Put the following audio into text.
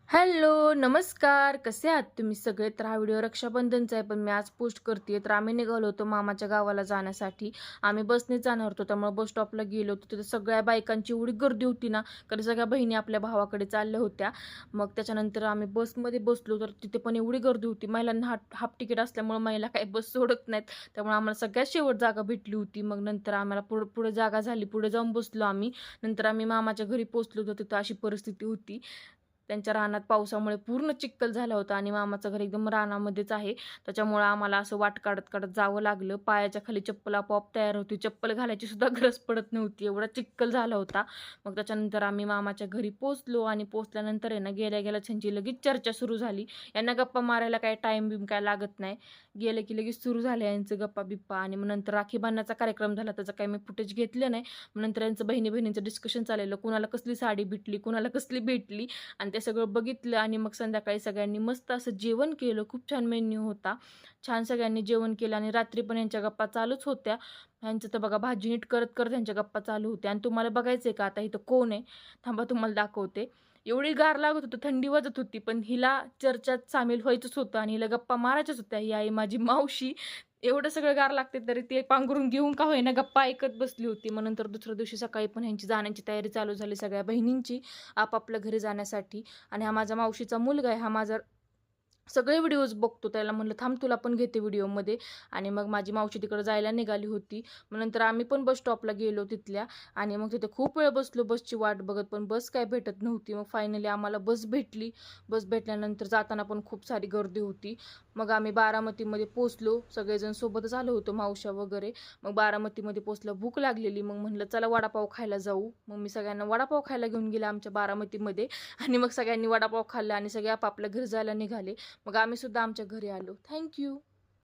Hello, नमस्कार. कसे आहात तुम्ही सगळे? तर हा व्हिडिओ रक्षाबंधनचा आहे, पण मी आज पोस्ट करते. तर आम्ही निघालो होतो मामाच्या गावाला जाण्यासाठी. आम्ही बसनेच जाणार होतो, त्यामुळे बस स्टॉपला गेलो होतो. तिथे सगळ्या बायकांची एवढी गर्दी होती ना, कारण सगळ्या बहिणी आपल्या भावाकडे चालल्या होत्या. मग त्याच्यानंतर आम्ही बसमध्ये बसलो, तर तिथे पण एवढी गर्दी होती. महिलांना हाफ तिकीट असल्यामुळे महिला काही बस सोडत नाहीत. त्यामुळे आम्हाला सगळ्यात शेवट जागा भेटली होती. मग नंतर आम्हाला पुढे जागा झाली. पुढे जाऊन बसलो आम्ही. नंतर आम्ही मामाच्या घरी पोहोचलो होतो. तिथं अशी परिस्थिती होती. त्यांच्या रानात पावसामुळे पूर्ण चिखल झाला होता आणि मामाचं घर एकदम रानामध्येच आहे. त्याच्यामुळं आम्हाला असं वाट काढत काढत जावं लागलं. पायाच्या खाली चप्पल आपोआप तयार होती. चप्पल घालायची सुद्धा गरज पडत नव्हती. एवढा चिखल झाला होता. मग त्याच्यानंतर आम्ही मामाच्या घरी पोहोचलो आणि पोहोचल्यानंतर आहे ना, गेल्या गेल्या त्यांची लगेच चर्चा सुरू झाली. यांना गप्पा मारायला काही टाईम बिम काय लागत नाही. गेलं की लगेच सुरू झालं यांचं गप्पा बिप्पा आणि मग नंतर राखी बांधण्याचा कार्यक्रम झाला. त्याचं काही मी फुटेज घेतलं नाही. मग नंतर यांचं बहिणींचं डिस्कशन चाललेलं. कुणाला कसली साडी भेटली, कुणाला कसली भेटली आणि ते सगळं बघितलं आणि मग संध्याकाळी सगळ्यांनी मस्त असं जेवण केलं. खूप छान मेन्यू होता. छान सगळ्यांनी जेवण केलं आणि रात्री पण यांच्या गप्पा चालूच होत्या. ह्यांचं तर बघा भाजी नीट करत करत त्यांच्या गप्पा चालू होत्या. आणि तुम्हाला बघायचं आहे का आता इथं कोण आहे? थांबा तुम्हाला दाखवते. एवढी गार लागत होतं, थंडी वाजत होती, पण हिला चर्चेत सामील व्हायचंच होतं आणि हिला गप्पा मारायच्याच होत्या. ही आहे माझी मावशी. एवढं सगळं गार लागते तरी ती पांघरून घेऊन का होईना गप्पा ऐकत बसली होती. मग नंतर दुसऱ्या दिवशी सकाळी पण ह्यांची जाण्याची तयारी चालू झाली सगळ्या बहिणींची आपापल्या घरी जाण्यासाठी. आणि हा माझा मावशीचा मुलगा आहे. हा माझा सगळे व्हिडिओज बघतो. त्याला म्हणलं थांब तुला पण घेते व्हिडिओमध्ये. आणि मग माझी मावशी तिकडे जायला निघाली होती. मग नंतर आम्ही पण बस स्टॉपला गेलो तिथल्या आणि मग तिथे खूप वेळ बसलो बसची वाट बघत, पण बस काय भेटत नव्हती. मग फायनली आम्हाला बस भेटली. बस भेटल्यानंतर जाताना पण खूप सारी गर्दी होती. मग आम्ही बारामतीमध्ये पोचलो. सगळेजण सोबतच आलो होतो, मावशा वगैरे. मग बारामतीमध्ये पोचलं, भूक लागलेली. मग म्हणलं चला वडापाव खायला जाऊ. मग मी सगळ्यांना वडापाव खायला घेऊन गेले आमच्या बारामतीमध्ये. आणि मग सगळ्यांनी वडापाव खाल्ला आणि सगळे आपापल्या घरी जायला निघाले. मग आम्ही सुद्धा आमच्या घरी आलो. थँक्यू.